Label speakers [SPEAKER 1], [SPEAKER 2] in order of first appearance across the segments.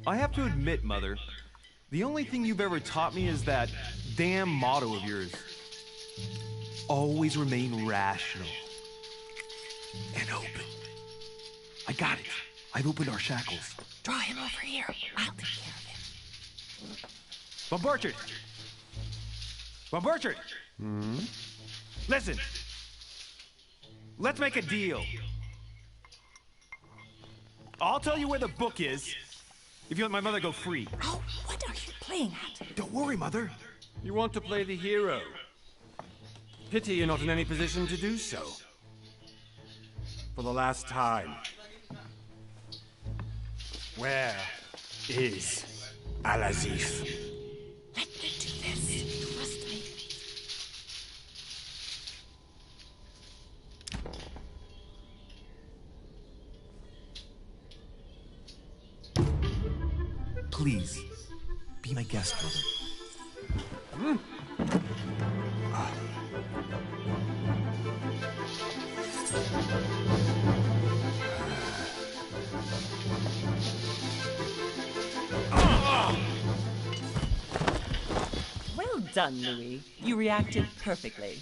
[SPEAKER 1] I have to admit, Mother, the only thing you've ever taught me is that damn motto of yours. Always remain rational. And open. I got it. I've opened our shackles.
[SPEAKER 2] Draw him over here. I'll take care of him.
[SPEAKER 1] Von Burchard! Von Burchard! Listen. Let's make a deal. I'll tell you where the book is if you let my mother go free.
[SPEAKER 2] Oh, what are you playing at?
[SPEAKER 1] Don't worry, Mother.
[SPEAKER 3] You want to play the hero. Pity you're not in any position to do so. For the last time. Where is Al-Azif?
[SPEAKER 2] Let me do this. Trust me.
[SPEAKER 1] Please, be my guest, Mother.
[SPEAKER 4] Well done, Louis. You reacted perfectly.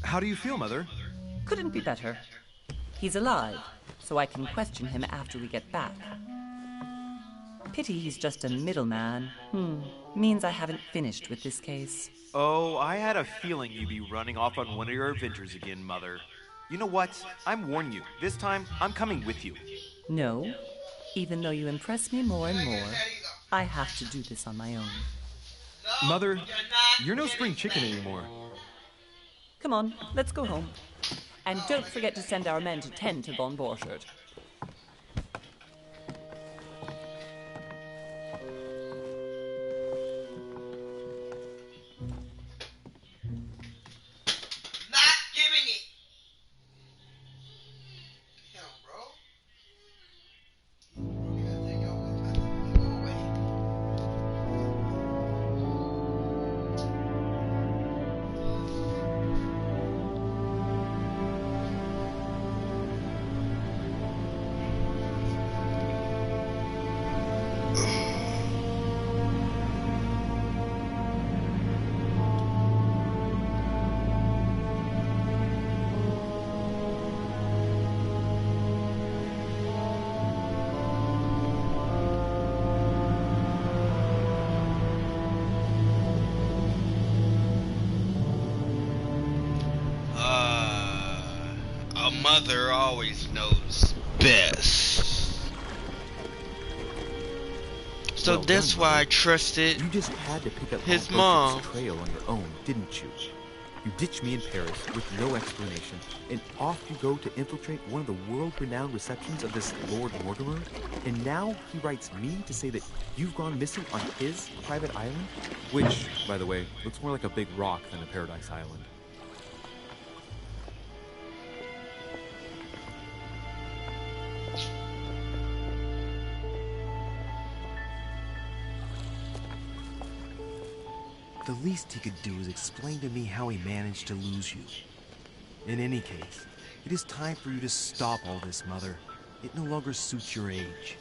[SPEAKER 1] How do you feel, Mother?
[SPEAKER 4] Couldn't be better. He's alive, so I can question him after we get back. Pity he's just a middleman. Means I haven't finished with this case.
[SPEAKER 1] Oh, I had a feeling you'd be running off on one of your adventures again, Mother. You know what? I'm warning you. This time, I'm coming with you.
[SPEAKER 4] No. Even though you impress me more and more, I have to do this on my own.
[SPEAKER 1] Mother, you're no spring chicken anymore.
[SPEAKER 4] Come on, let's go home. And don't forget to send our men to tend to Von Burchard.
[SPEAKER 5] A mother always knows best. So
[SPEAKER 6] Well
[SPEAKER 5] that's
[SPEAKER 6] done,
[SPEAKER 5] why I
[SPEAKER 6] Mother.
[SPEAKER 5] trusted
[SPEAKER 6] You just had to pick up
[SPEAKER 5] his
[SPEAKER 6] Von
[SPEAKER 5] mom.
[SPEAKER 6] Burchard's trail on your own, didn't you? You ditched me in Paris with no explanation, and off you go to infiltrate one of the world-renowned receptions of this Lord Mortimer? And now he writes me to say that you've gone missing on his private island? Which, by the way, looks more like a big rock than a paradise island.
[SPEAKER 1] The least he could do is explain to me how he managed to lose you. In any case, it is time for you to stop all this, Mother. It no longer suits your age.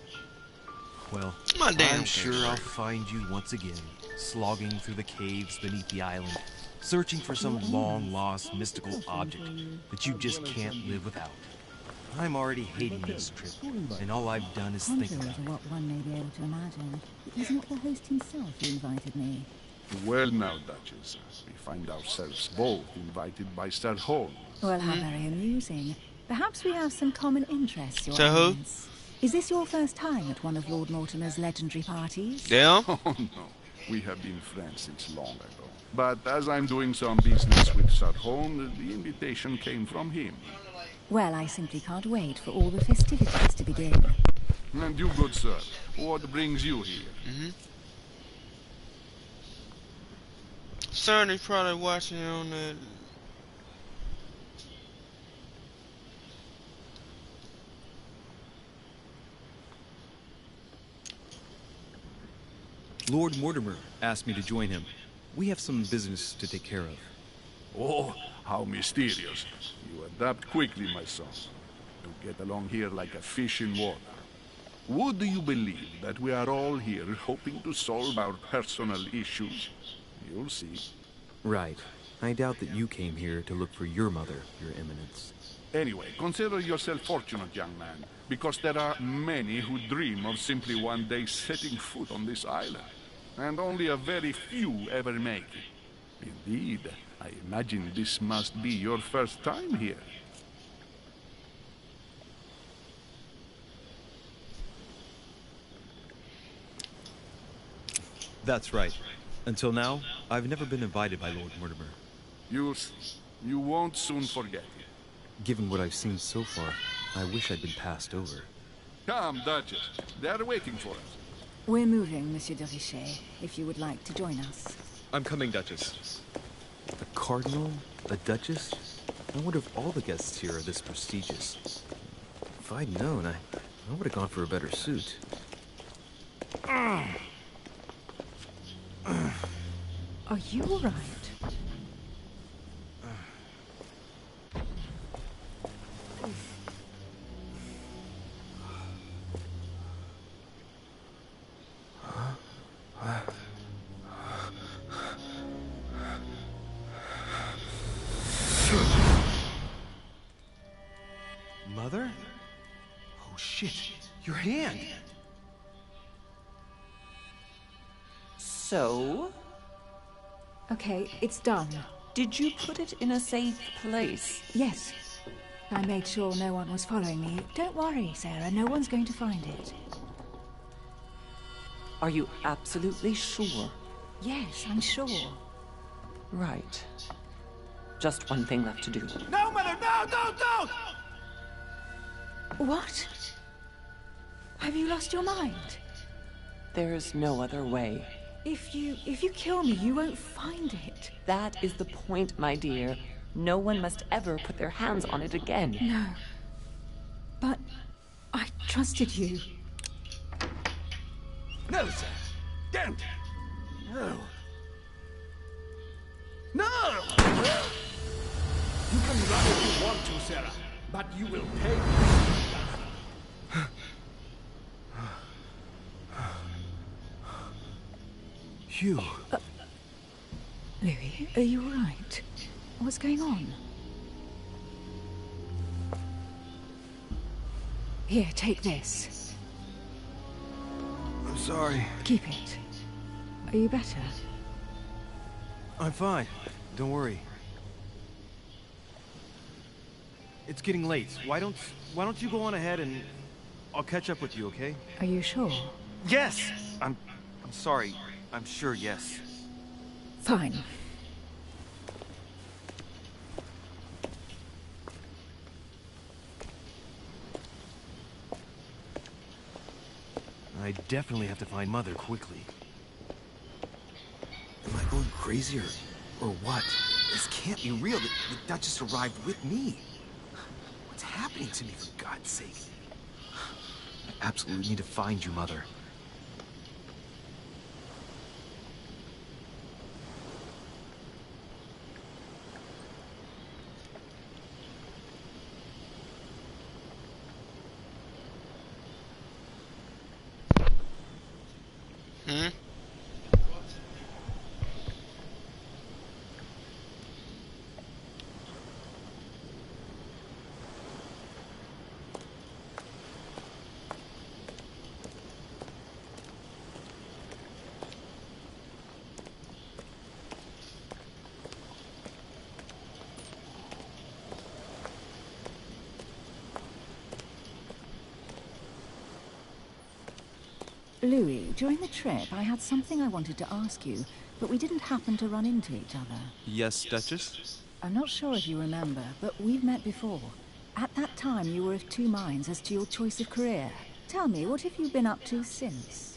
[SPEAKER 1] Well,
[SPEAKER 5] My damn
[SPEAKER 1] I'm sure
[SPEAKER 5] finger.
[SPEAKER 1] I'll find you once again, slogging through the caves beneath the island, searching for some long-lost mystical object that you just can't live without. I'm already hating this trip, and all I've done is think
[SPEAKER 7] Contrary
[SPEAKER 1] about
[SPEAKER 7] to
[SPEAKER 1] it.
[SPEAKER 7] what one may be able to imagine, it was not the host himself who invited me.
[SPEAKER 8] Well now, Duchess, we find ourselves both invited by Sir Holmes.
[SPEAKER 7] Well, how very amusing. Perhaps we have some common interests, Your
[SPEAKER 5] So who?
[SPEAKER 7] Eminence. Is this your first time at one of Lord Mortimer's legendary parties?
[SPEAKER 5] Damn.
[SPEAKER 8] Oh no, we have been friends since long ago. But as I'm doing some business with Sir Holmes, the invitation came from him.
[SPEAKER 7] Well, I simply can't wait for all the festivities to begin.
[SPEAKER 8] And you, good sir, what brings you here?
[SPEAKER 5] Son is probably watching on the.
[SPEAKER 6] Lord Mortimer asked me to join him. We have some business to take care of.
[SPEAKER 8] Oh, how mysterious. You adapt quickly, my son. You get along here like a fish in water. Would you believe that we are all here hoping to solve our personal issues? You'll see.
[SPEAKER 6] Right. I doubt that you came here to look for your mother, Your Eminence.
[SPEAKER 8] Anyway, consider yourself fortunate, young man, because there are many who dream of simply one day setting foot on this island, and only a very few ever make it. Indeed, I imagine this must be your first time here.
[SPEAKER 6] That's right. Until now, I've never been invited by Lord Mortimer.
[SPEAKER 8] You won't soon forget it.
[SPEAKER 6] Given what I've seen so far, I wish I'd been passed over.
[SPEAKER 8] Come, Duchess. They're waiting for us.
[SPEAKER 7] We're moving, Monsieur de Richet, if you would like to join us.
[SPEAKER 6] I'm coming, Duchess. A cardinal? A duchess? I wonder if all the guests here are this prestigious. If I'd known, I would have gone for a better suit.
[SPEAKER 7] Are you all right?
[SPEAKER 1] Mother? Oh shit, your hand!
[SPEAKER 4] So,
[SPEAKER 7] Okay, it's done.
[SPEAKER 4] did you put it in a safe place?
[SPEAKER 7] Yes. I made sure no one was following me. Don't worry, Sarah, no one's going to find it.
[SPEAKER 4] Are you absolutely sure?
[SPEAKER 7] Yes, I'm sure.
[SPEAKER 4] Right. Just one thing left to do.
[SPEAKER 3] No, Mother, no, don't!
[SPEAKER 7] What? Have you lost your mind?
[SPEAKER 4] There's no other way.
[SPEAKER 7] If you kill me, you won't find it.
[SPEAKER 4] That is the point, my dear. No one must ever put their hands on it again.
[SPEAKER 7] No. But I trusted you.
[SPEAKER 3] No, sir. Don't. No. No! You can run if you want to, Sarah, but you will pay.
[SPEAKER 1] Hugh.
[SPEAKER 7] Louis, are you all right? What's going on? Here, take this.
[SPEAKER 1] I'm sorry.
[SPEAKER 7] Keep it. Are you better?
[SPEAKER 1] I'm fine. Don't worry. It's getting late. Why don't you go on ahead and I'll catch up with you, okay?
[SPEAKER 7] Are you sure?
[SPEAKER 1] Yes! I'm sorry. I'm sure, yes.
[SPEAKER 7] Fine.
[SPEAKER 1] I definitely have to find Mother quickly.
[SPEAKER 6] Am I going crazy or what? This can't be real. The Duchess arrived with me. What's happening to me, for God's sake? I absolutely need to find you, Mother.
[SPEAKER 7] Louis, during the trip, I had something I wanted to ask you, but we didn't happen to run into each other.
[SPEAKER 6] Yes, Duchess?
[SPEAKER 7] I'm not sure if you remember, but we've met before. At that time, you were of two minds as to your choice of career. Tell me, what have you been up to since?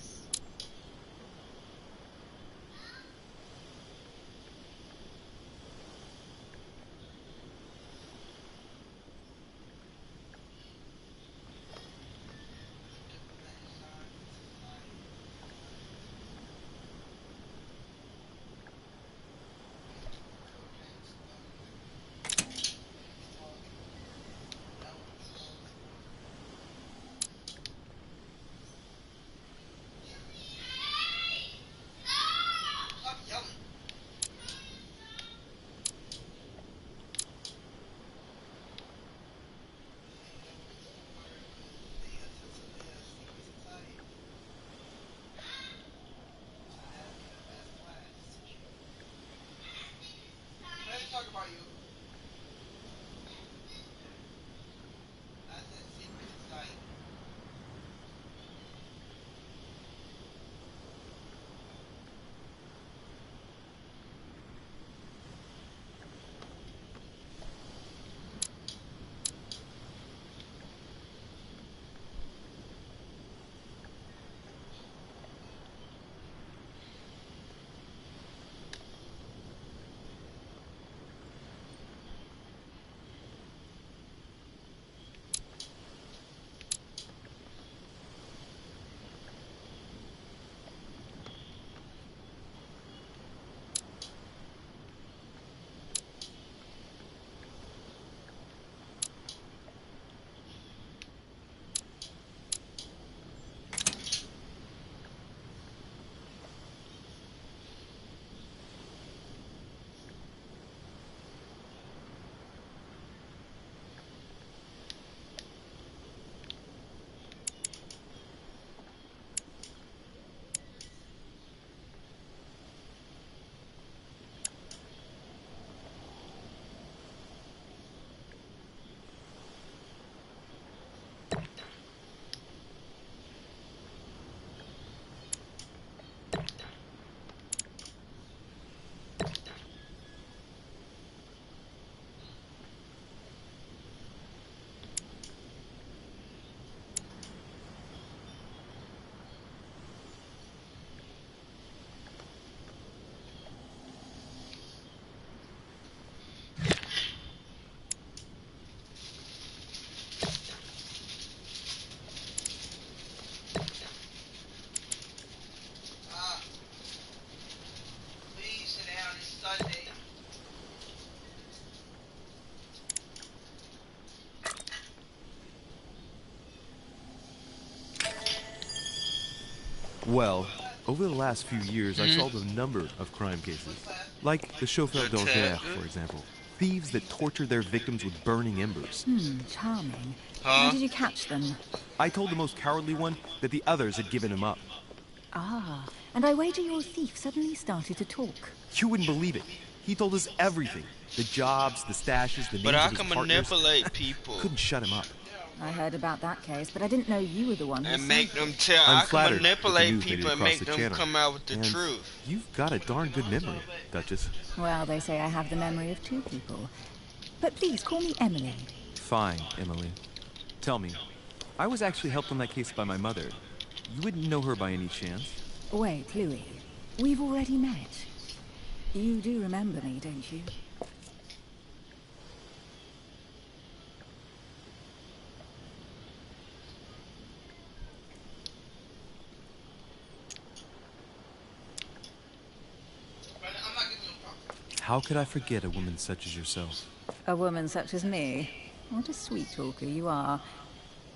[SPEAKER 6] Well, over the last few years, I've solved a number of crime cases. Like the chauffeur d'Orvers, for example. Thieves that torture their victims with burning embers.
[SPEAKER 7] Charming. How did you catch them?
[SPEAKER 6] I told the most cowardly one that the others had given him up.
[SPEAKER 7] Ah, and I wager your thief suddenly started to talk.
[SPEAKER 6] You wouldn't believe it. He told us everything. The jobs, the stashes, the names
[SPEAKER 5] But I
[SPEAKER 6] of his
[SPEAKER 5] can
[SPEAKER 6] partners.
[SPEAKER 5] manipulate people
[SPEAKER 6] Couldn't shut him up.
[SPEAKER 7] I heard about that case, but I didn't know you were the one who
[SPEAKER 5] and
[SPEAKER 7] sent
[SPEAKER 5] make
[SPEAKER 7] it.
[SPEAKER 5] them tell.
[SPEAKER 6] I'm
[SPEAKER 5] I can
[SPEAKER 6] flattered that the
[SPEAKER 5] manipulate
[SPEAKER 6] news made it
[SPEAKER 5] people and
[SPEAKER 6] across
[SPEAKER 5] make
[SPEAKER 6] the
[SPEAKER 5] them
[SPEAKER 6] channel.
[SPEAKER 5] come out with the
[SPEAKER 6] And
[SPEAKER 5] truth.
[SPEAKER 6] You've got a darn good memory, Duchess.
[SPEAKER 7] Well, they say I have the memory of two people. But please, call me Emily.
[SPEAKER 6] Fine, Emily. Tell me, I was actually helped on that case by my mother. You wouldn't know her by any chance?
[SPEAKER 7] Wait, Louis. We've already met. You do remember me, don't you?
[SPEAKER 6] How could I forget a woman such as yourself?
[SPEAKER 7] A woman such as me? What a sweet talker you are.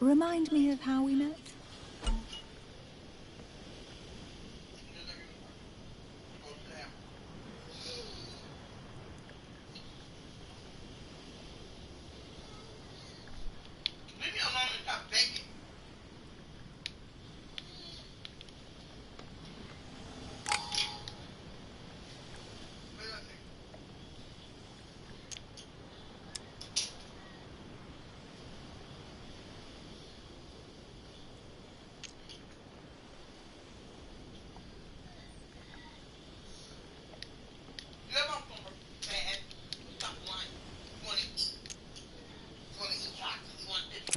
[SPEAKER 7] Remind me of how we met?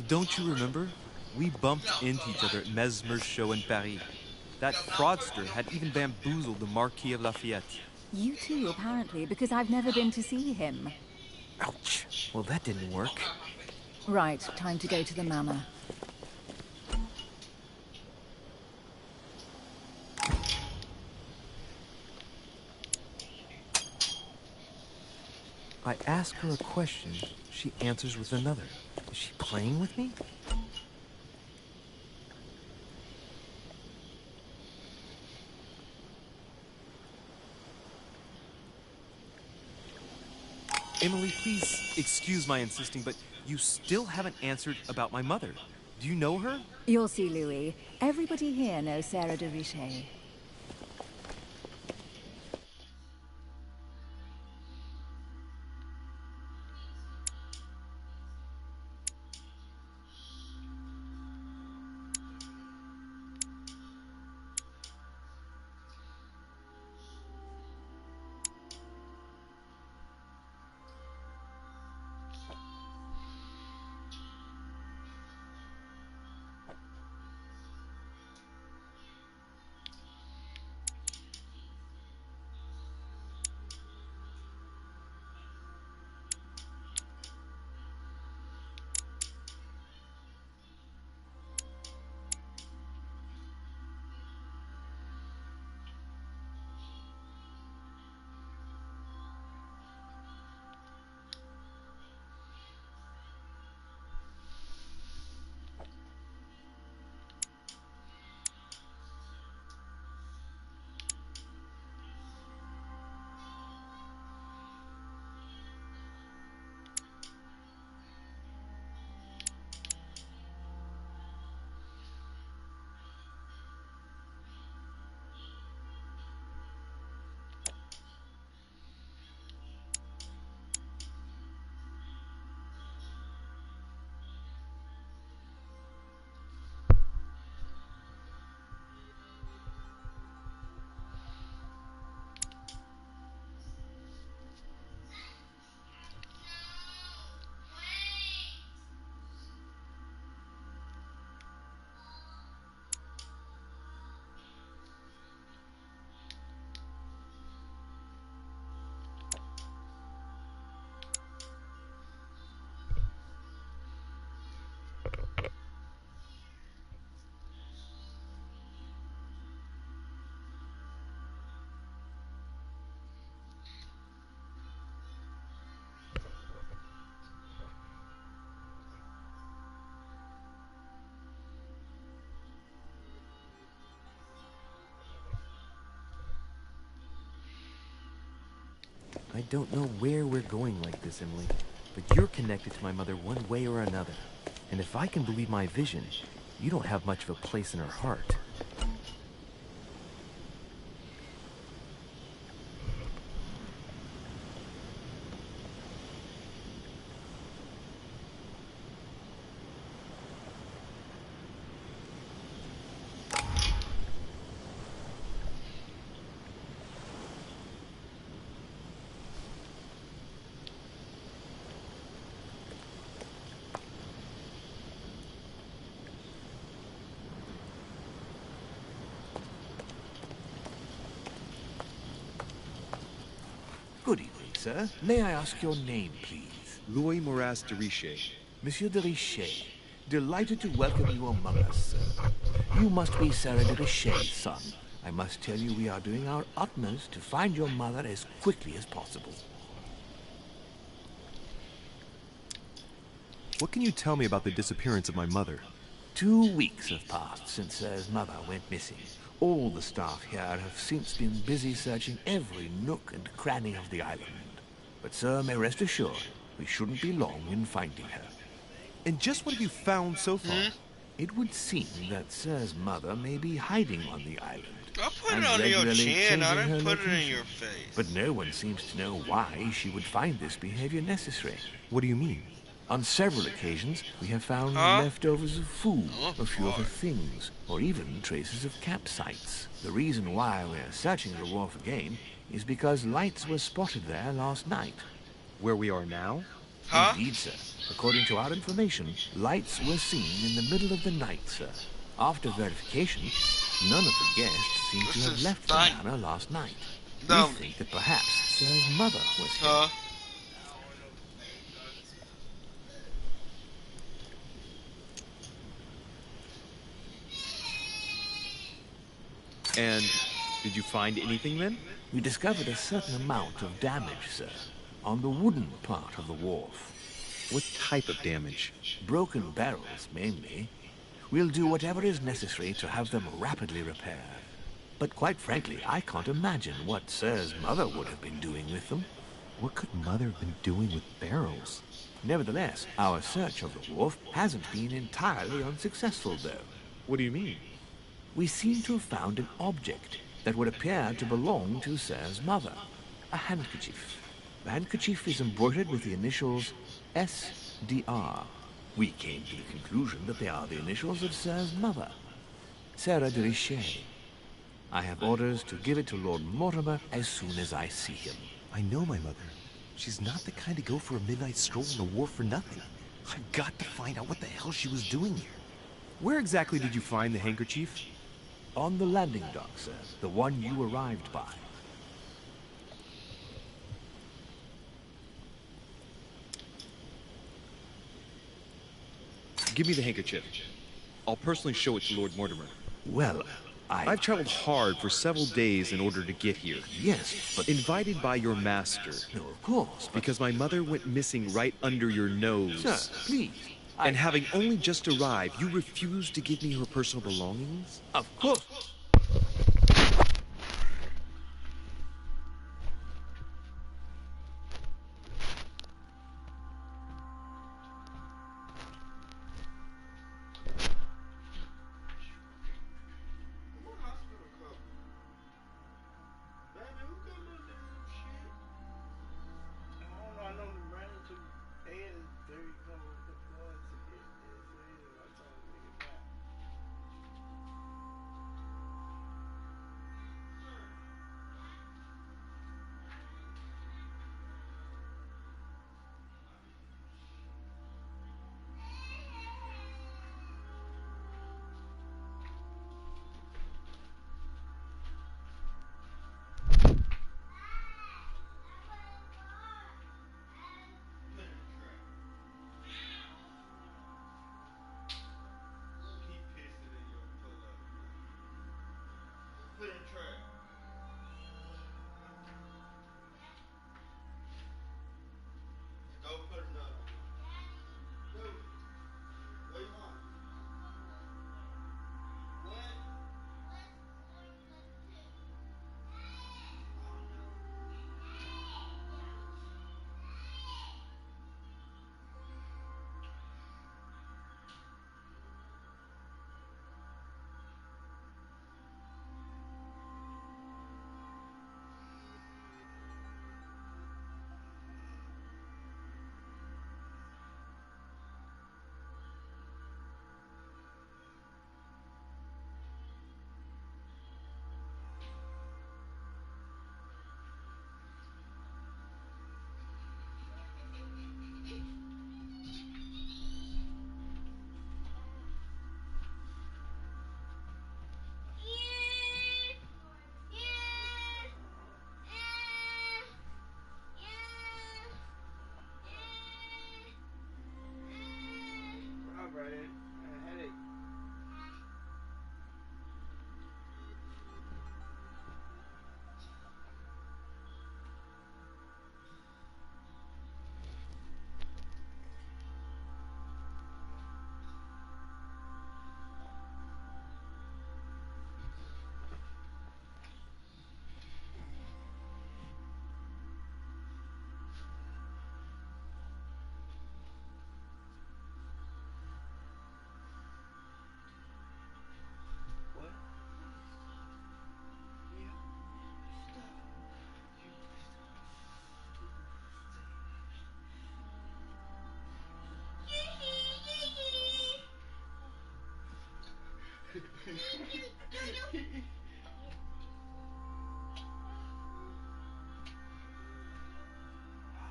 [SPEAKER 6] Don't you remember? We bumped into each other at Mesmer's show in Paris. That fraudster had even bamboozled the Marquis of Lafayette.
[SPEAKER 7] You too, apparently, because I've never been to see him.
[SPEAKER 6] Ouch. Well, that didn't work.
[SPEAKER 7] Right, time to go to the manor.
[SPEAKER 6] I ask her a question, she answers with another. Is she playing with me? Emily, please excuse my insisting, but you still haven't answered about my mother. Do you know her?
[SPEAKER 7] You'll see, Louis. Everybody here knows Sarah de Richet.
[SPEAKER 6] I don't know where we're going like this, Emily, but you're connected to my mother one way or another. And if I can believe my vision, you don't have much of a place in her heart.
[SPEAKER 9] Good evening, sir. May I ask your name, please?
[SPEAKER 10] Louis Moras de Richet.
[SPEAKER 9] Monsieur de Richet. Delighted to welcome you among us, sir. You must be Sarah de Richet's son. I must tell you we are doing our utmost to find your mother as quickly as possible.
[SPEAKER 1] What can you tell me about the disappearance of my mother?
[SPEAKER 9] 2 weeks have passed since Sir's mother went missing. All the staff here have since been busy searching every nook and cranny of the island. But Sir may rest assured, we shouldn't be long in finding her.
[SPEAKER 1] And just what have you found so far?
[SPEAKER 9] It would seem that Sir's mother may be hiding on the island.
[SPEAKER 5] I'll put
[SPEAKER 9] and
[SPEAKER 5] it on your
[SPEAKER 9] regularly
[SPEAKER 5] chin. I
[SPEAKER 9] changing
[SPEAKER 5] didn't
[SPEAKER 9] her
[SPEAKER 5] put it in
[SPEAKER 9] location.
[SPEAKER 5] your face.
[SPEAKER 9] But no one seems to know why she would find this behavior necessary.
[SPEAKER 1] What do you mean?
[SPEAKER 9] On several occasions, we have found leftovers of food, a few other things, or even traces of campsites. The reason why we are searching the wharf again is because lights were spotted there last night.
[SPEAKER 1] Where we are now?
[SPEAKER 9] Indeed, sir. According to our information, lights were seen in the middle of the night, sir. After verification, none of the guests seem to have left the manor last night.
[SPEAKER 5] No.
[SPEAKER 9] We think that perhaps Sir's mother was here.
[SPEAKER 1] And did you find anything then?
[SPEAKER 9] We discovered a certain amount of damage, sir, on the wooden part of the wharf.
[SPEAKER 1] What type of damage?
[SPEAKER 9] Broken barrels, mainly. We'll do whatever is necessary to have them rapidly repaired. But quite frankly, I can't imagine what Sir's mother would have been doing with them.
[SPEAKER 6] What could Mother have been doing with barrels?
[SPEAKER 9] Nevertheless, our search of the wharf hasn't been entirely unsuccessful, though.
[SPEAKER 1] What do you mean?
[SPEAKER 9] We seem to have found an object that would appear to belong to Sir's mother. A handkerchief. The handkerchief is embroidered with the initials SDR. We came to the conclusion that they are the initials of Sir's mother, Sarah de Richet. I have orders to give it to Lord Mortimer as soon as I see him.
[SPEAKER 6] I know my mother. She's not the kind to go for a midnight stroll on the wharf for nothing. I've got to find out what the hell she was doing here.
[SPEAKER 1] Where exactly did you find the handkerchief?
[SPEAKER 9] On the landing dock, sir. The one you arrived by.
[SPEAKER 10] Give me the handkerchief. I'll personally show it to Lord Mortimer.
[SPEAKER 9] Well,
[SPEAKER 10] I've traveled hard for several days in order to get here.
[SPEAKER 9] Yes, but...
[SPEAKER 10] Invited by your master.
[SPEAKER 9] No, of course, but...
[SPEAKER 10] Because my mother went missing right under your nose.
[SPEAKER 9] Sir, please.
[SPEAKER 10] And having only just arrived, you refused to give me her personal belongings?
[SPEAKER 9] Of course.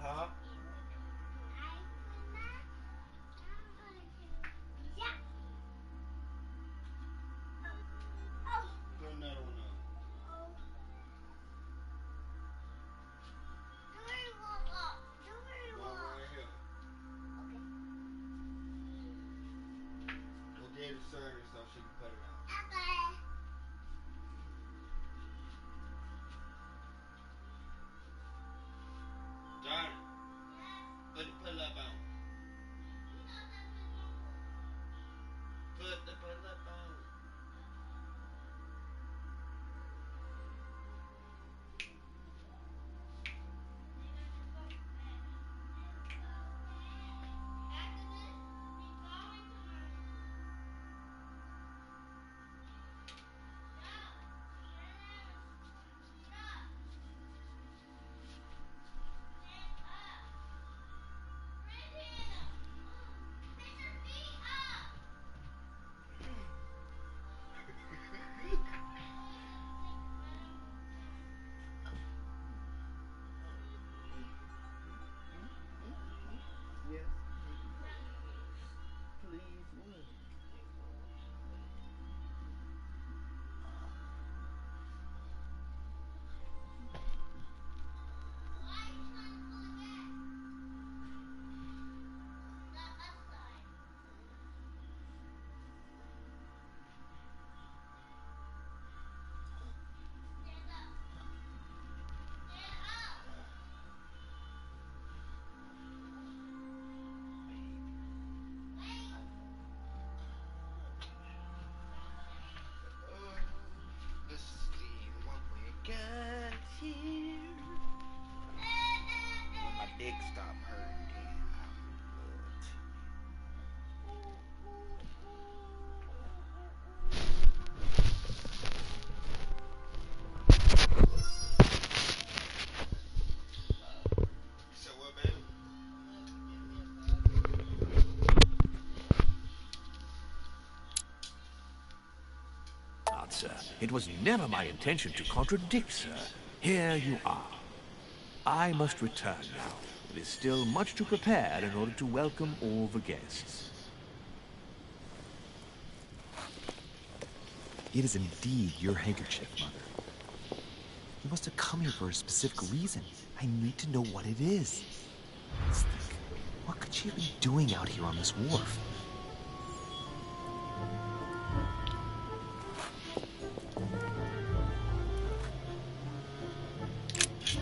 [SPEAKER 11] Huh? Put another one up. One right here. Go get the service so she can put it on. Johnny, put it up on. Put it up on. Yes. Please, what? Let's see what we got here. When my dick stop hurting, then so what, baby?
[SPEAKER 9] Sir, it was never my intention to contradict, sir. Here you are. I must return now. There is still much to prepare in order to welcome all the guests.
[SPEAKER 6] It is indeed your handkerchief, Mother. You must have come here for a specific reason. I need to know what it is. Let's think. What could she have been doing out here on this wharf?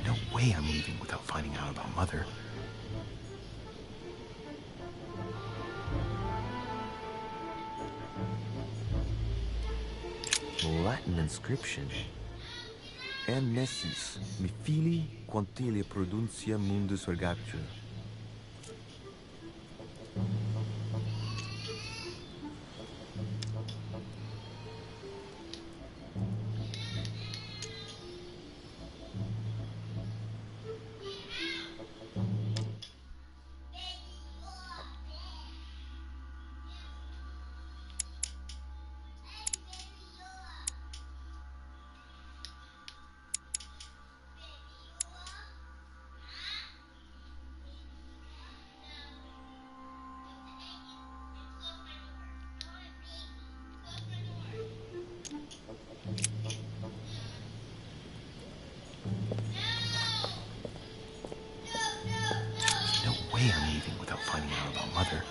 [SPEAKER 6] No way I'm leaving without finding out about Mother. Latin inscription. En nessis, mi fili quantilia produncia mundus ergatur. I'm leaving without finding out about Mother.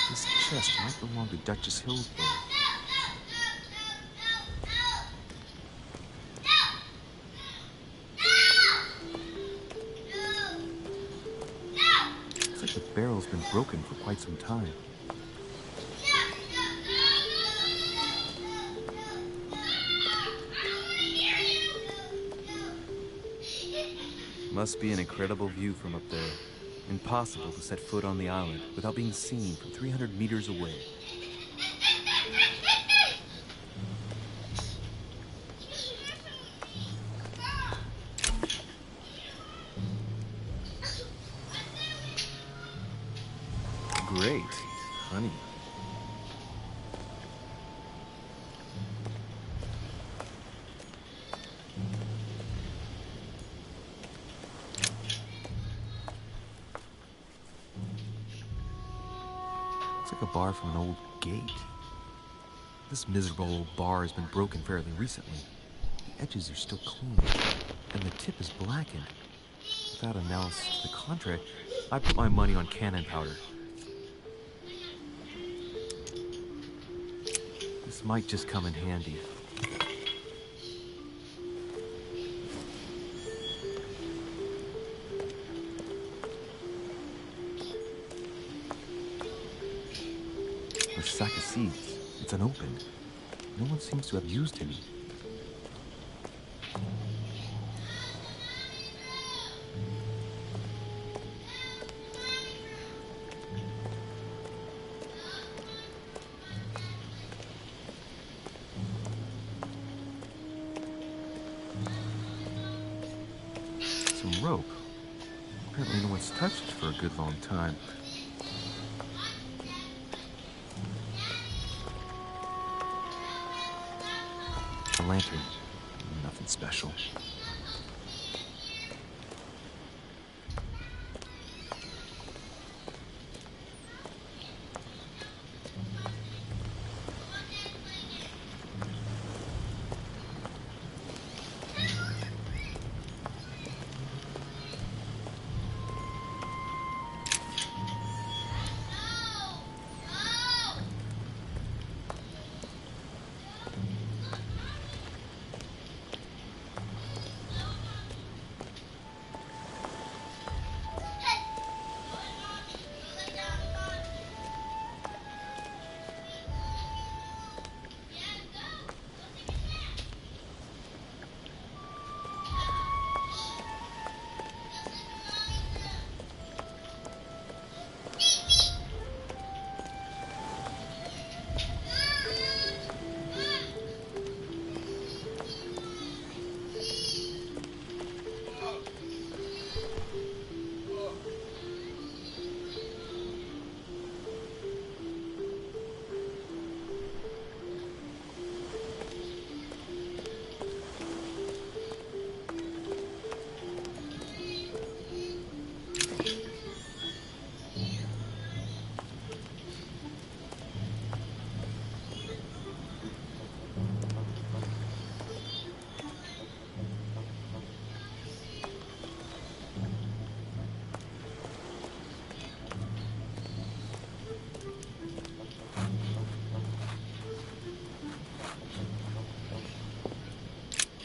[SPEAKER 6] This chest might belong to Duchess Hillsborough. The barrel's been broken for quite some time. Must be an incredible view from up there. Impossible to set foot on the island without being seen from 300 meters away. Great. Honey. It's like a bar from an old gate. This miserable old bar has been broken fairly recently. The edges are still clean, and the tip is blackened. Without analysis to the contrary, I put my money on cannon powder. This might just come in handy. This sack of seeds, it's unopened. No one seems to have used any. Some rope. Apparently no one's touched it for a good long time. A lantern. Nothing special.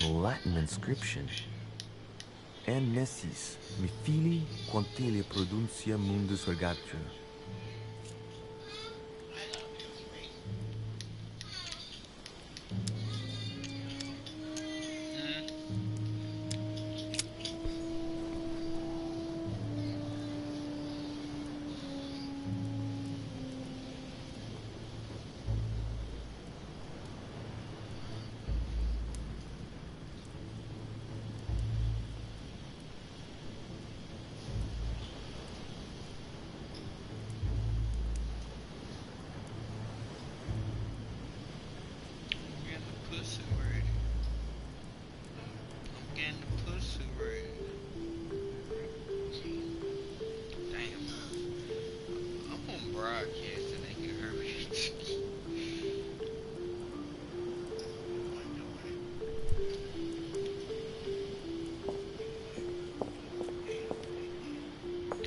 [SPEAKER 6] Latin inscription. En nessis, mi fili, quantilia produncia mundus ergatur.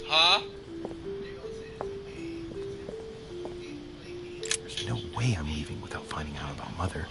[SPEAKER 5] Huh?
[SPEAKER 6] There's no way I'm leaving without finding out about Mother.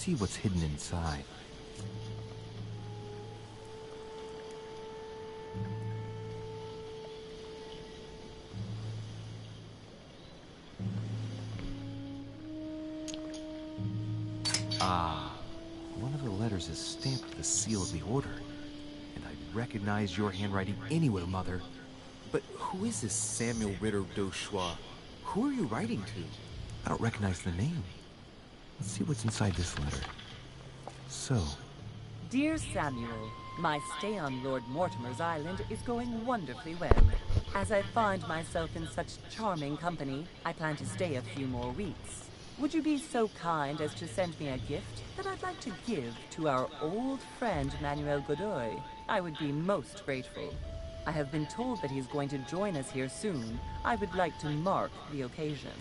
[SPEAKER 6] see what's hidden inside. Ah, one of the letters is stamped with the seal of the Order. And I recognize your handwriting anywhere, Mother.
[SPEAKER 10] But who is this Samuel Ritter d'Auchois? Who are you writing to?
[SPEAKER 6] I don't recognize the name. Let's see what's inside this letter. So,
[SPEAKER 4] Dear Samuel, my stay on Lord Mortimer's island is going wonderfully well. As I find myself in such charming company, I plan to stay a few more weeks. Would you be so kind as to send me a gift that I'd like to give to our old friend Manuel Godoy? I would be most grateful. I have been told that he's going to join us here soon. I would like to mark the occasion.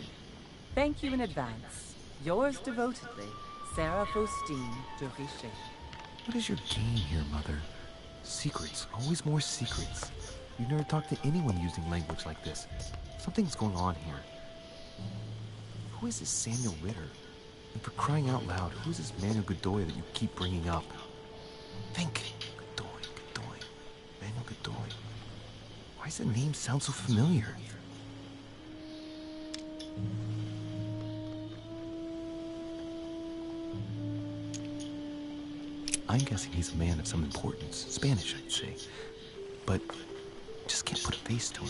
[SPEAKER 4] Thank you in advance. Yours devotedly, Sarah Faustine de Richer.
[SPEAKER 6] what is your game here, Mother? Secrets, always more secrets. You've never talked to anyone using language like this. Something's going on here. Who is this Samuel Ritter? And for crying out loud, who is this Manuel Godoy that you keep bringing up? Think. Godoy. Manuel Godoy. Why does the name sound so familiar? I'm guessing he's a man of some importance. Spanish, I'd say. But just can't put a face to him.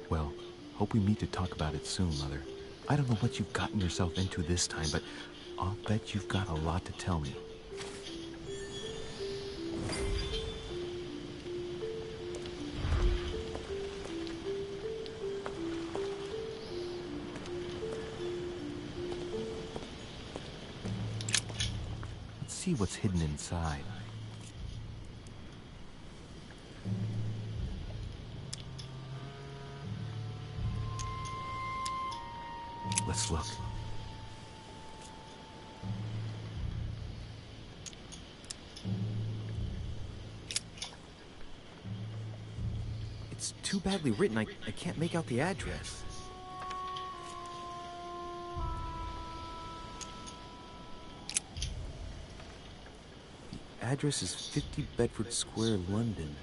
[SPEAKER 6] Well, hope we meet to talk about it soon, Mother. I don't know what you've gotten yourself into this time, but I'll bet you've got a lot to tell me. Let's see what's hidden inside. Let's look.
[SPEAKER 10] It's too badly written, I can't make out the address. The address is 50 Bedford Square, London.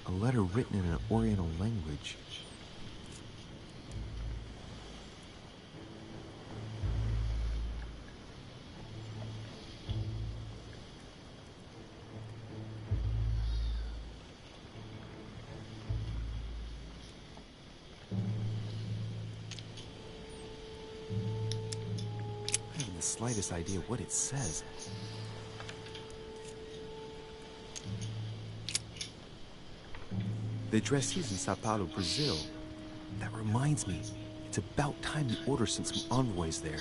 [SPEAKER 10] A letter written in an Oriental language. I haven't the slightest idea what it says. The addressee's in Sao Paulo, Brazil. That reminds me, it's about time the Order sent some envoys there.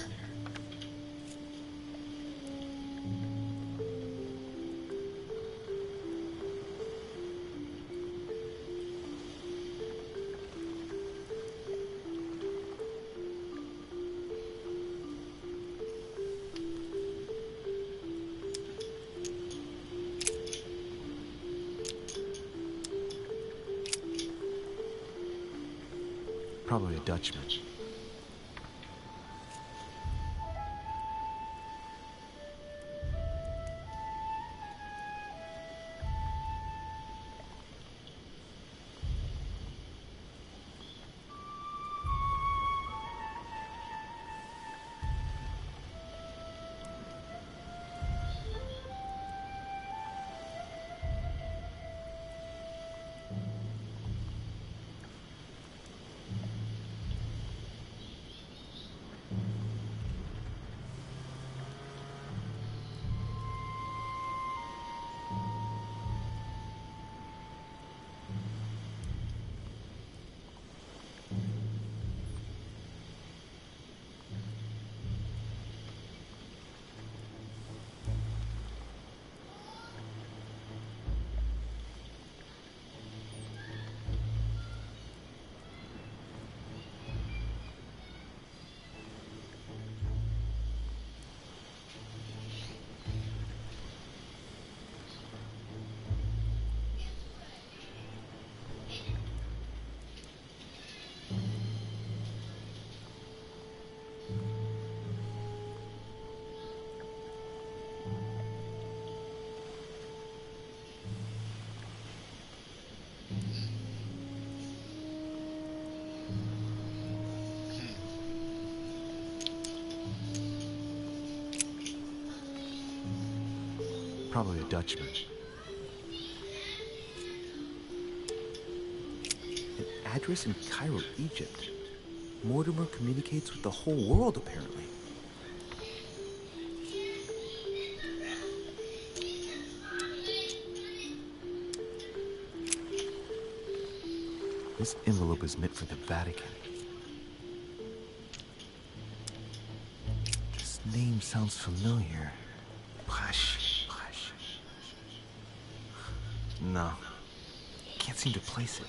[SPEAKER 10] Probably a Dutchman. Probably a Dutchman. An address in Cairo, Egypt. Mortimer communicates with the whole world, apparently. This envelope is meant for the Vatican. This name sounds familiar. Prash. No. Can't seem to place it.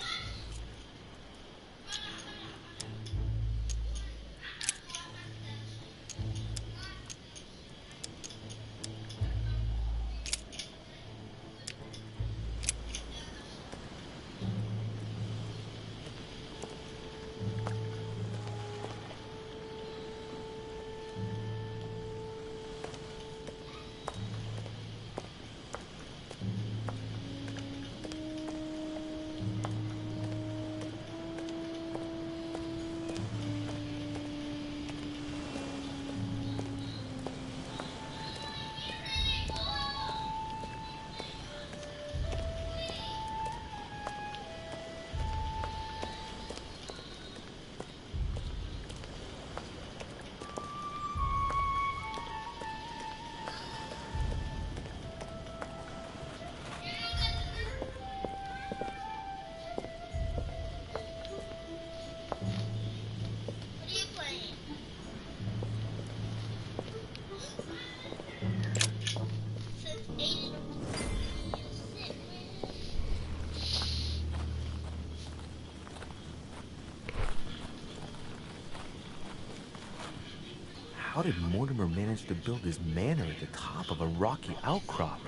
[SPEAKER 10] How did Mortimer manage to build his manor at the top of a rocky outcrop?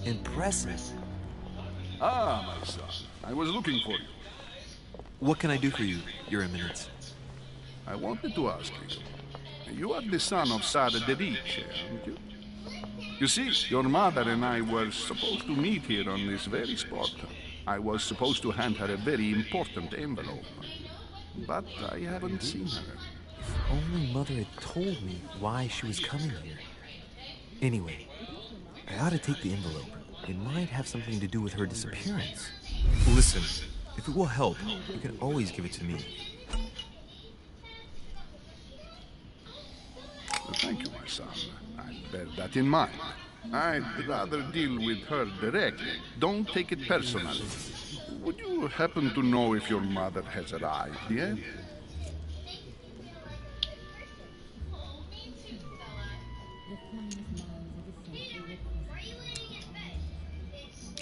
[SPEAKER 10] Impressive.
[SPEAKER 8] Ah, my son. I was looking for you.
[SPEAKER 10] What can I do for you, Your Eminence?
[SPEAKER 8] I wanted to ask you. You are the son of Sara de Ricci, aren't you? You see, your mother and I were supposed to meet here on this very spot. I was supposed to hand her a very important envelope. But I haven't seen her.
[SPEAKER 10] If only Mother had told me why she was coming here. Anyway, I ought to take the envelope. It might have something to do with her disappearance. Listen, if it will help, you can always give it to me.
[SPEAKER 8] Thank you, my son. I'll bear that in mind. I'd rather deal with her directly. Don't take it personally. Would you happen to know if your mother has arrived yet?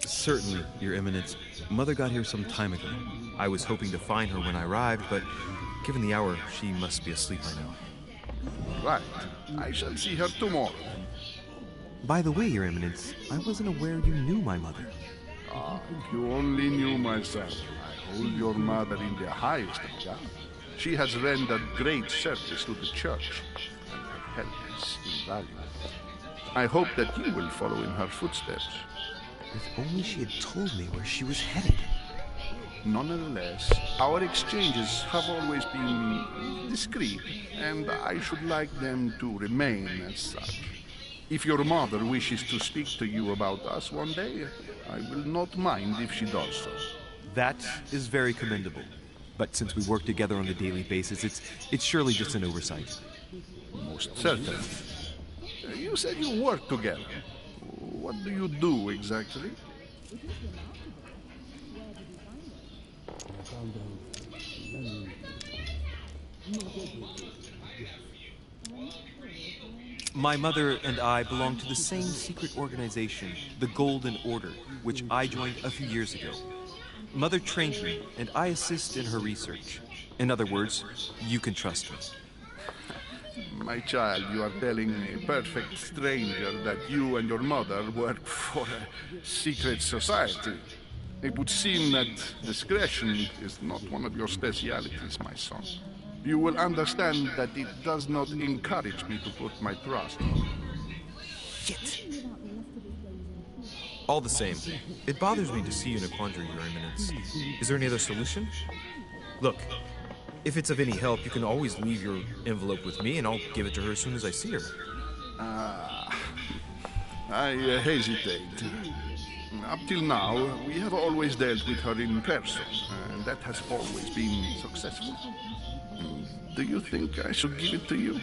[SPEAKER 10] Certainly, Your Eminence. Mother got here some time ago. I was hoping to find her when I arrived, but given the hour, she must be asleep by now.
[SPEAKER 8] Right. I shall see her tomorrow.
[SPEAKER 10] By the way, Your Eminence, I wasn't aware you knew my mother.
[SPEAKER 8] Ah, if you only knew my son. I hold your mother in the highest regard. She has rendered great service to the church, and her help is invaluable. I hope that you will follow in her footsteps.
[SPEAKER 10] If only she had told me where she was headed.
[SPEAKER 8] Nonetheless, our exchanges have always been discreet, and I should like them to remain as such. If your mother wishes to speak to you about us one day, I will not mind if she does so.
[SPEAKER 10] That is very commendable. But since we work together on a daily basis, it's surely just an oversight.
[SPEAKER 8] Most certainly. You said you work together. What do you do exactly?
[SPEAKER 12] I found
[SPEAKER 1] My mother and I belong to the same secret organization, the Golden Order, which I joined a few years ago. Mother trained me, and I assist in her research. In other words, you can trust me.
[SPEAKER 8] My child, you are telling a perfect stranger that you and your mother work for a secret society. It would seem that discretion is not one of your specialities, my son. You will understand that it does not encourage me to put my trust in you.
[SPEAKER 10] Shit! All the same, it bothers me to see you in a quandary, Your Eminence. Is there any other solution? Look, if it's of any help, you can always leave your envelope with me, and I'll give it to her as soon as I see her.
[SPEAKER 8] I hesitate. Up till now, we have always dealt with her in person, and that has always been successful. Do you think I should give it to you?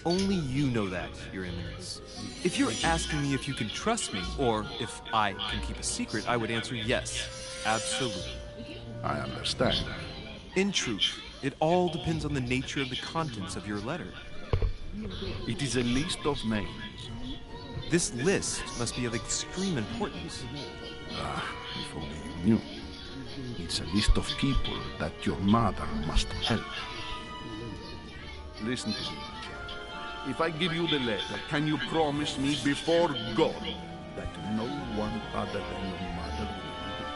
[SPEAKER 1] Only you know that, Your Eminence. If you're asking me if you can trust me, or if I can keep a secret, I would answer yes, absolutely.
[SPEAKER 8] I understand.
[SPEAKER 1] In truth, it all depends on the nature of the contents of your letter.
[SPEAKER 8] It is a list of names.
[SPEAKER 1] This list must be of extreme importance.
[SPEAKER 8] If only you knew. It's a list of people that your mother must help. Listen to me, my child. If I give you the letter, can you promise me before God that no one other than your mother will read it?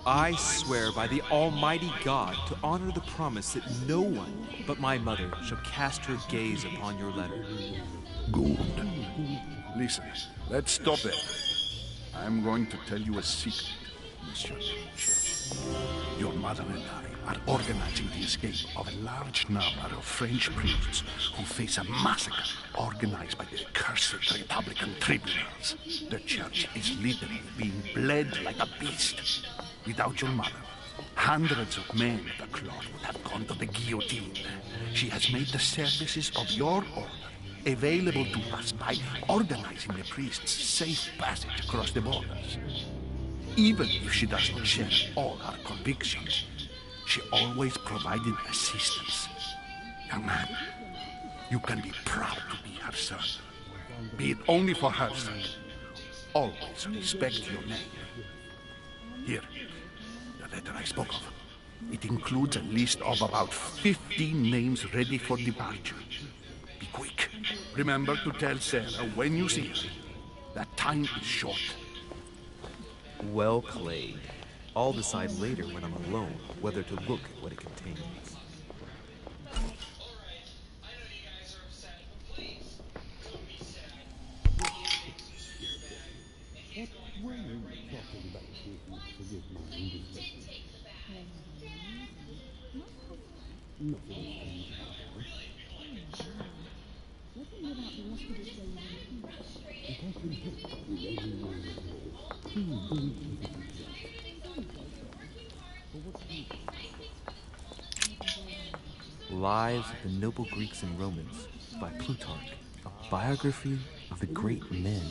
[SPEAKER 1] I swear by the Almighty God to honor the promise that no one but my mother shall cast her gaze upon your letter.
[SPEAKER 8] Good. Listen, let's stop there. I'm going to tell you a secret, Monsieur. Your mother and I are organizing the escape of a large number of French priests who face a massacre organized by the accursed Republican tribunals. The church is literally being bled like a beast. Without your mother, hundreds of men of the cloth would have gone to the guillotine. She has made the services of your order available to us by organizing the priests' safe passage across the borders. Even if she does not share all our convictions, she always provided assistance. Young man, you can be proud to be her son. Be it only for her sake. Always respect your name. Here, the letter I spoke of. It includes a list of about 15 names ready for departure. Be quick. Remember to tell Sarah when you see her that time is short.
[SPEAKER 10] Well played. I'll decide later when I'm alone whether to look at what it contains. Lives of the Noble Greeks and Romans by Plutarch, a biography of the great men.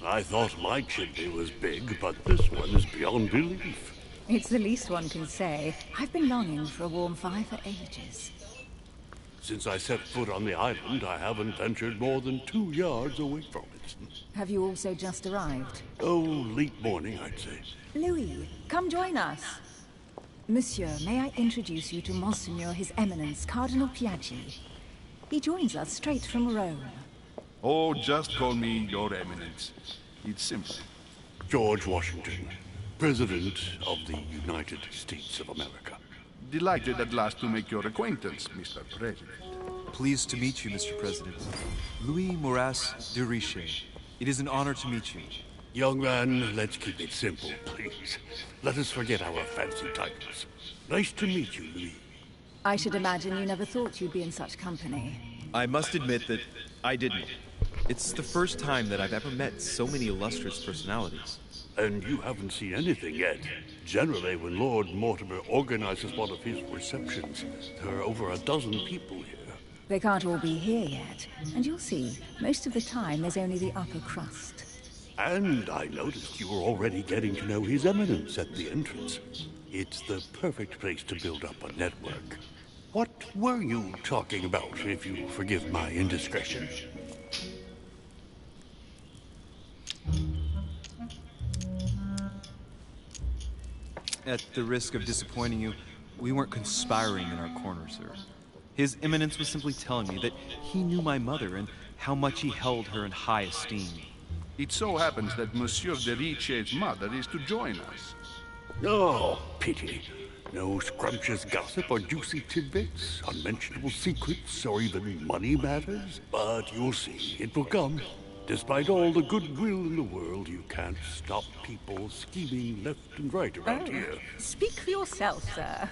[SPEAKER 12] I thought my chimney was big, but this one is beyond belief.
[SPEAKER 7] It's the least one can say. I've been longing for a warm fire for ages.
[SPEAKER 12] Since I set foot on the island, I haven't ventured more than 2 yards away from it.
[SPEAKER 7] Have you also just arrived?
[SPEAKER 12] Oh, late morning, I'd say.
[SPEAKER 7] Louis, come join us. Monsieur, may I introduce you to Monseigneur His Eminence, Cardinal Piaggi. He joins us straight from Rome.
[SPEAKER 8] Oh, just call me Your Eminence. It's simple.
[SPEAKER 12] George Washington. President of the United States of America.
[SPEAKER 8] Delighted at last to make your acquaintance, Mr. President.
[SPEAKER 10] Pleased to meet you, Mr. President. Louis Moras de Richet. It is an honor to meet you.
[SPEAKER 12] Young man, let's keep it simple, please. Let us forget our fancy titles. Nice to meet you, Louis.
[SPEAKER 7] I should imagine you never thought you'd be in such company.
[SPEAKER 6] I must admit that I didn't. It's the first time that I've ever met so many illustrious personalities.
[SPEAKER 12] And you haven't seen anything yet. Generally, when Lord Mortimer organizes one of his receptions, there are over a dozen people here.
[SPEAKER 7] They can't all be here yet. And you'll see, most of the time there's only the upper crust.
[SPEAKER 12] And I noticed you were already getting to know His Eminence at the entrance. It's the perfect place to build up a network. What were you talking about, if you forgive my indiscretion?
[SPEAKER 6] At the risk of disappointing you, we weren't conspiring in our corner, sir. His Eminence was simply telling me that he knew my mother and how much he held her in high esteem.
[SPEAKER 8] It so happens that Monsieur de Richet's mother is to join us.
[SPEAKER 12] Oh, pity. No scrumptious gossip or juicy tidbits, unmentionable secrets, or even money matters. But you'll see, it will come. Despite all the goodwill in the world, you can't stop people scheming left and right around here.
[SPEAKER 7] Speak for yourself, sir.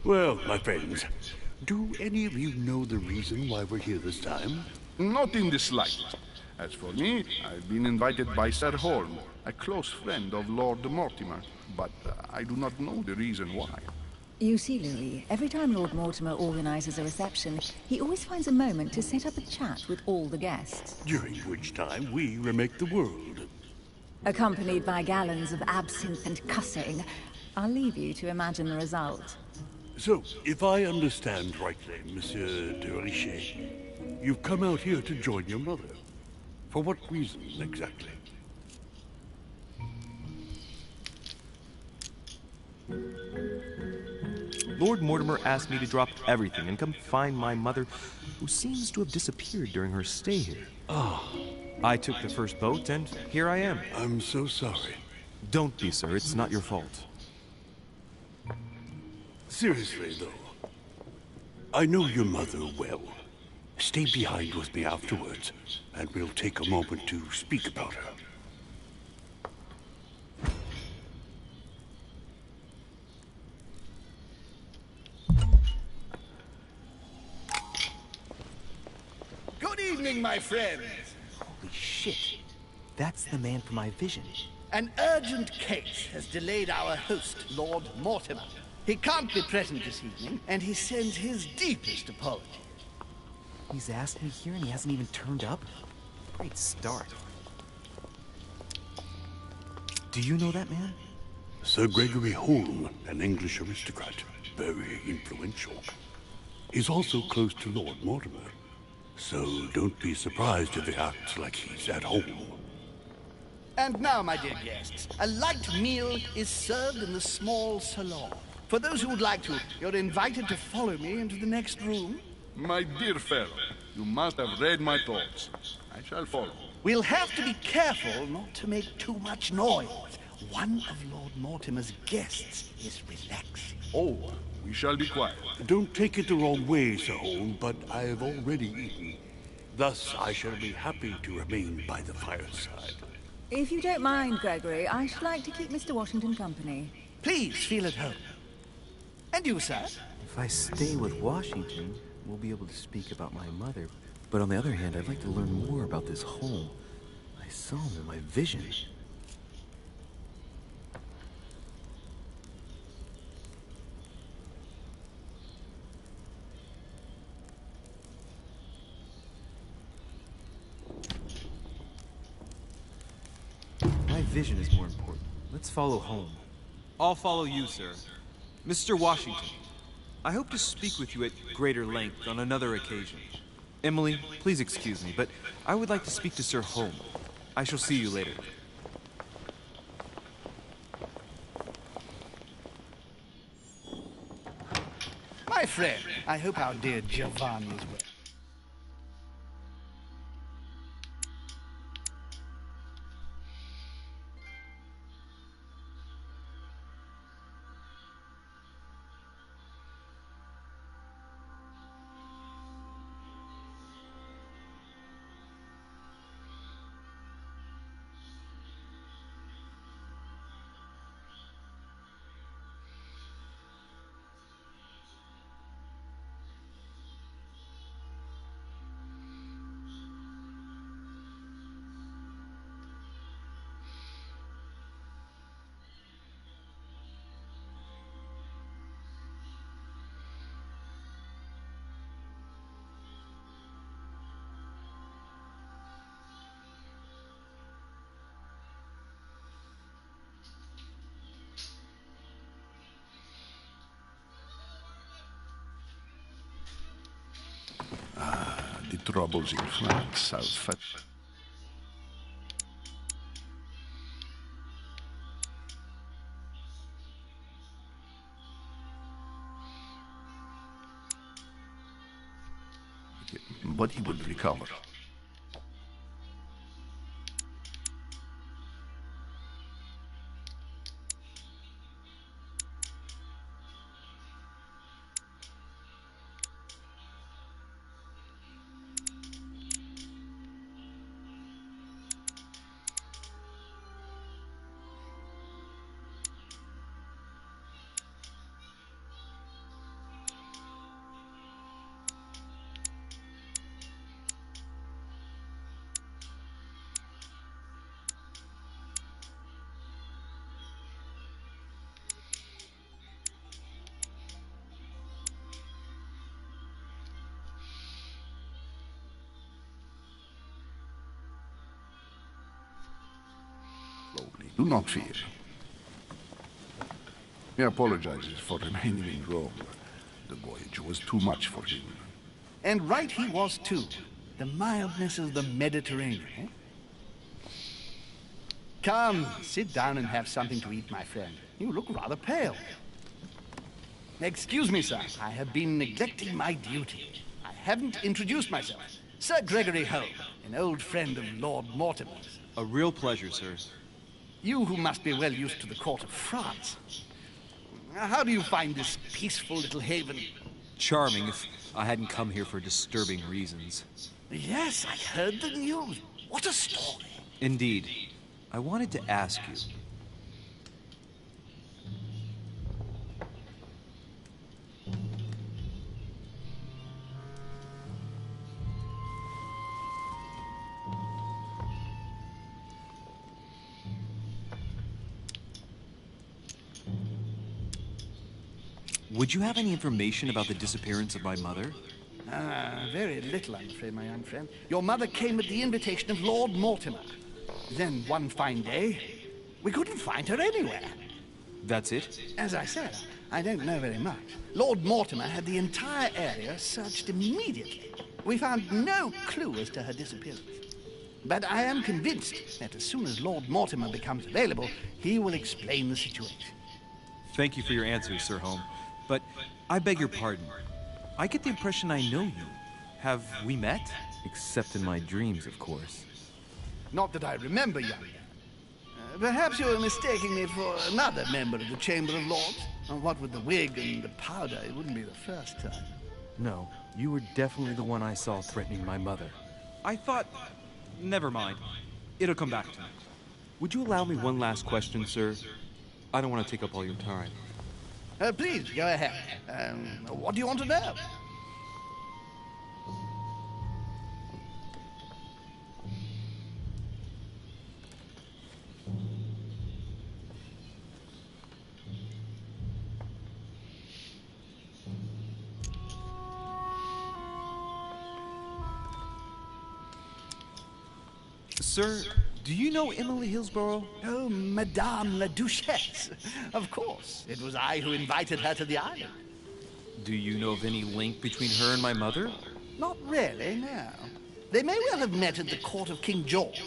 [SPEAKER 12] Well, my friends, do any of you know the reason why we're here this time?
[SPEAKER 8] Not in the slightest. As for me, I've been invited by Sir Holm, a close friend of Lord Mortimer, but I do not know the reason why.
[SPEAKER 7] You see, Louis, every time Lord Mortimer organizes a reception, he always finds a moment to set up a chat with all the guests.
[SPEAKER 12] During which time we remake the world.
[SPEAKER 7] Accompanied by gallons of absinthe and cussing. I'll leave you to imagine the result.
[SPEAKER 12] So, if I understand rightly, Monsieur de Richet, you've come out here to join your mother. For what reason, exactly?
[SPEAKER 6] Lord Mortimer asked me to drop everything and come find my mother, who seems to have disappeared during her stay here. I took the first boat, and here I am.
[SPEAKER 12] I'm so sorry.
[SPEAKER 6] Don't be, sir. It's not your fault.
[SPEAKER 12] Seriously, though, I know your mother well. Stay behind with me afterwards, and we'll take a moment to speak about her.
[SPEAKER 13] Good evening, my friends.
[SPEAKER 10] Holy shit. That's the man from my vision.
[SPEAKER 13] An urgent case has delayed our host, Lord Mortimer. He can't be present this evening, and he sends his deepest apologies.
[SPEAKER 10] He's asked me here and he hasn't even turned up? Great start. Do you know that man?
[SPEAKER 12] Sir Gregory Holm, an English aristocrat, very influential. He's also close to Lord Mortimer, so don't be surprised if he acts like he's at home.
[SPEAKER 13] And now, my dear guests, a light meal is served in the small salon. For those who would like to, you're invited to follow me into the next room.
[SPEAKER 8] My dear fellow, you must have read my thoughts. I shall follow.
[SPEAKER 13] We'll have to be careful not to make too much noise. One of Lord Mortimer's guests is relaxing.
[SPEAKER 8] Oh, we shall be quiet.
[SPEAKER 12] Don't take it the wrong way, Sir Holm, but I've already eaten. Thus, I shall be happy to remain by the fireside.
[SPEAKER 7] If you don't mind, Gregory, I should like to keep Mr. Washington company.
[SPEAKER 13] Please feel at home. And you, sir?
[SPEAKER 10] If I stay with Washington, we'll be able to speak about my mother. But on the other hand, I'd like to learn more about this Holm. I saw him in my vision. My vision is more important. Let's follow Holm.
[SPEAKER 1] I'll follow you, sir. Mr. Washington, I hope to speak with you at greater length on another occasion.
[SPEAKER 6] Emily, please excuse me, but I would like to speak to Sir Holm. I shall see you later.
[SPEAKER 13] My friend, I hope our dear Giovanni is well.
[SPEAKER 8] troubles in France have but he will recover. Do not fear. He apologizes for remaining in Rome. The voyage was too much for him.
[SPEAKER 13] And right he was too. The mildness of the Mediterranean, eh? Come, sit down and have something to eat, my friend. You look rather pale. Excuse me, sir. I have been neglecting my duty. I haven't introduced myself. Sir Gregory Holm, an old friend of Lord Mortimer's.
[SPEAKER 1] A real pleasure, sir.
[SPEAKER 13] You who must be well used to the court of France. How do you find this peaceful little haven?
[SPEAKER 1] Charming if I hadn't come here for disturbing reasons.
[SPEAKER 13] Yes, I heard the news. What a story.
[SPEAKER 1] Indeed. I wanted to ask you. Would you have any information about the disappearance of my mother?
[SPEAKER 13] Very little, I'm afraid, my young friend. Your mother came at the invitation of Lord Mortimer. Then, one fine day, we couldn't find her anywhere.
[SPEAKER 1] That's it?
[SPEAKER 13] As I said, I don't know very much. Lord Mortimer had the entire area searched immediately. We found no clue as to her disappearance. But I am convinced that as soon as Lord Mortimer becomes available, he will explain the situation.
[SPEAKER 1] Thank you for your answers, Sir Holm. But I beg your pardon. I get the impression I know you. Have we met?
[SPEAKER 10] Except in my dreams, of course.
[SPEAKER 13] Not that I remember, young man. Perhaps you are mistaking me for another member of the Chamber of Lords. What with the wig and the powder, it wouldn't be the first time.
[SPEAKER 10] No, you were definitely the one I saw threatening my mother.
[SPEAKER 1] I thought... Never mind. It'll come back to me. Would you allow me one last question, sir? I don't want to take up all your time.
[SPEAKER 13] Please, go ahead. What do you want to know?
[SPEAKER 1] Sir, do you know Emily Hillsborough?
[SPEAKER 13] Oh, Madame la Duchesse. Of course. It was I who invited her to the island.
[SPEAKER 1] Do you know of any link between her and my mother?
[SPEAKER 13] Not really, no. They may well have met at the court of King George,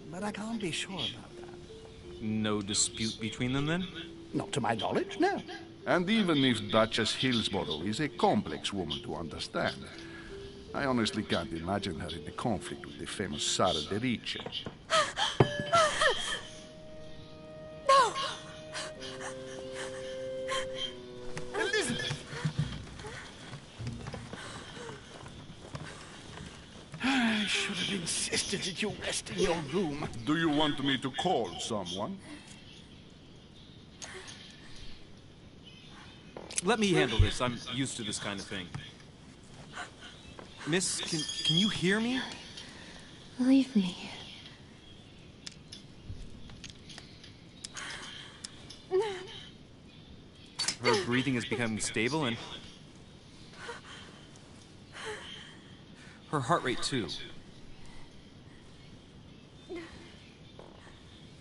[SPEAKER 13] but I can't be sure about that.
[SPEAKER 1] No dispute between them, then?
[SPEAKER 13] Not to my knowledge, no.
[SPEAKER 8] And even if Duchess Hillsborough is a complex woman to understand, I honestly can't imagine her in a conflict with the famous Sara de Ricci.
[SPEAKER 2] No!
[SPEAKER 13] Elizabeth! I should have insisted that you rest in your room.
[SPEAKER 8] Do you want me to call someone?
[SPEAKER 1] Let me handle this. I'm used to this kind of thing. Miss, can you hear me?
[SPEAKER 2] Leave me.
[SPEAKER 1] Her breathing is becoming stable and... her heart rate, too.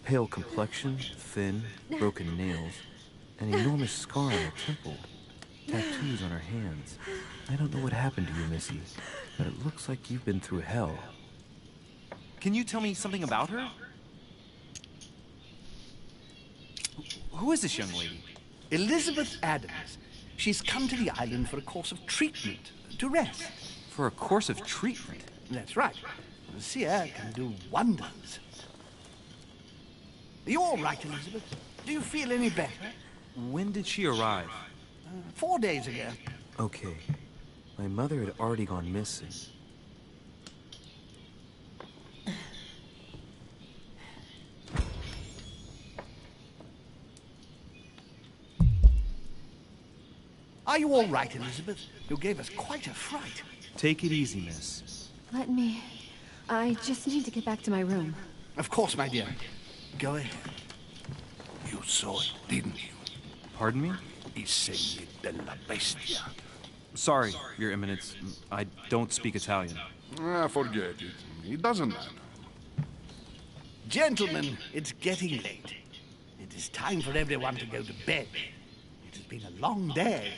[SPEAKER 10] Pale complexion, thin, broken nails, an enormous scar on her temple. tattoos on her hands. I don't know what happened to you, Missy, but it looks like you've been through hell.
[SPEAKER 1] Can you tell me something about her? Who is this young lady?
[SPEAKER 13] Elizabeth Adams. She's come to the island for a course of treatment, to rest.
[SPEAKER 1] For a course of treatment?
[SPEAKER 13] That's right. The seer can do wonders. Are you all right, Elizabeth? Do you feel any better?
[SPEAKER 1] When did she arrive?
[SPEAKER 13] 4 days ago.
[SPEAKER 10] Okay. My mother had already gone missing.
[SPEAKER 13] Are you all right, Elizabeth? You gave us quite a fright.
[SPEAKER 1] Take it easy, miss.
[SPEAKER 14] Let me... I just need to get back to my room.
[SPEAKER 13] Of course, my dear. Go ahead.
[SPEAKER 8] You saw it, didn't you?
[SPEAKER 1] Pardon me?
[SPEAKER 8] I segni della bestia.
[SPEAKER 1] Sorry, Your Eminence. I don't speak Italian.
[SPEAKER 8] Forget it. It doesn't matter.
[SPEAKER 13] Gentlemen, it's getting late. It is time for everyone to go to bed. It has been a long day.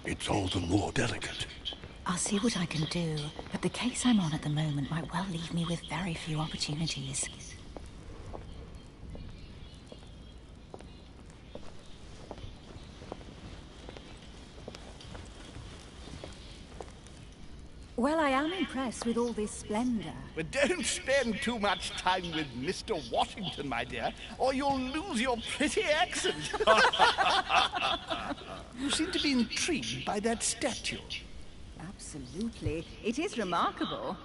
[SPEAKER 12] It's all the more delicate.
[SPEAKER 2] I'll see what I can do, but the case I'm on at the moment might well leave me with very few opportunities.
[SPEAKER 7] Well, I am impressed with all this splendor.
[SPEAKER 13] But don't spend too much time with Mr. Washington, my dear, or you'll lose your pretty accent. You seem to be intrigued by that statue.
[SPEAKER 7] Absolutely. It is remarkable.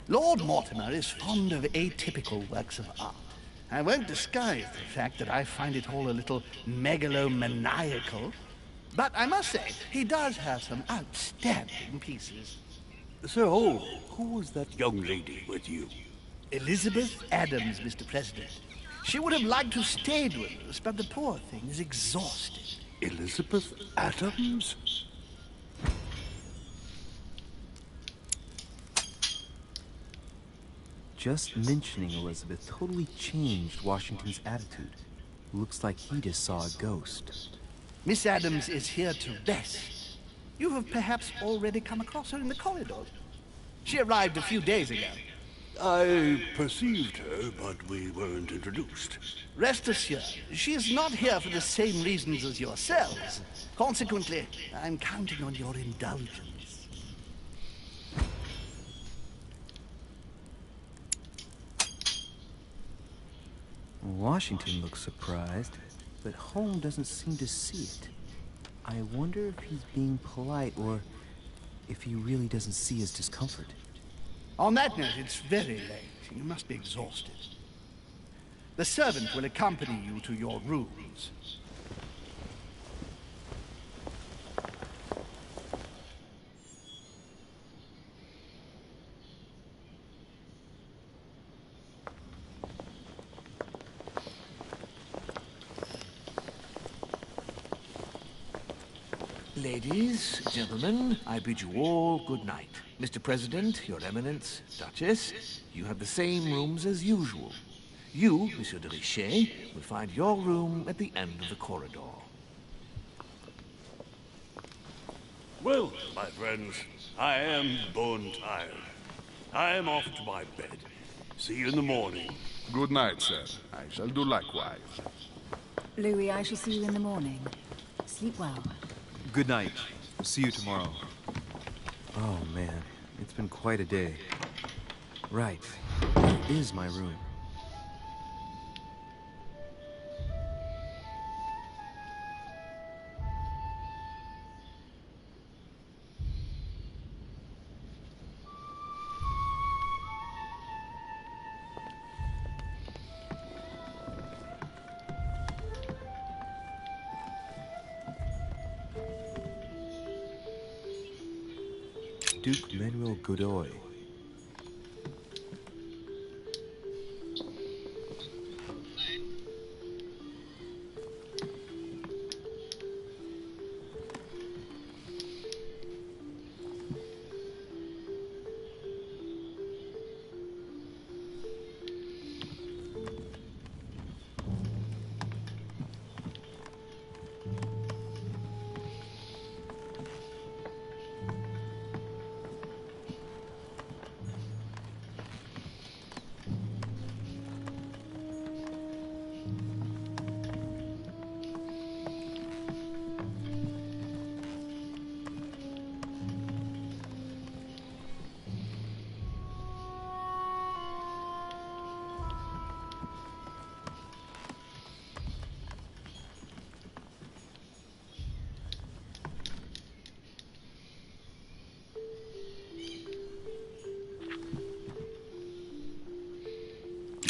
[SPEAKER 13] Lord Mortimer is fond of atypical works of art. I won't disguise the fact that I find it all a little megalomaniacal. But I must say, he does have some outstanding pieces.
[SPEAKER 12] So, who was that young lady with you?
[SPEAKER 13] Elizabeth Adams, Mr. President. She would have liked to stayed with us, but the poor thing is exhausted.
[SPEAKER 12] Elizabeth Adams?
[SPEAKER 10] Just mentioning Elizabeth totally changed Washington's attitude. Looks like he just saw a ghost.
[SPEAKER 13] Miss Adams is here to rest. You have perhaps already come across her in the corridor. She arrived a few days ago.
[SPEAKER 12] I perceived her, but we weren't introduced.
[SPEAKER 13] Rest assured, she is not here for the same reasons as yourselves. Consequently, I'm counting on your indulgence.
[SPEAKER 10] Washington looks surprised, but Holmes doesn't seem to see it. I wonder if he's being polite or if he really doesn't see his discomfort.
[SPEAKER 13] On that note, it's very late. You must be exhausted. The servant will accompany you to your rooms.
[SPEAKER 9] Ladies, gentlemen, I bid you all good night. Mr. President, Your Eminence, Duchess, you have the same rooms as usual. You, Monsieur de Richet, will find your room at the end of the corridor.
[SPEAKER 12] Well, my friends, I am bone tired. I am off to my bed. See you in the morning.
[SPEAKER 8] Good night, sir. I shall do likewise.
[SPEAKER 7] Louis, I shall see you in the morning. Sleep well.
[SPEAKER 1] Good night. See you tomorrow.
[SPEAKER 10] Oh man, it's been quite a day. Right, where is my room? Duke Manuel Godoy.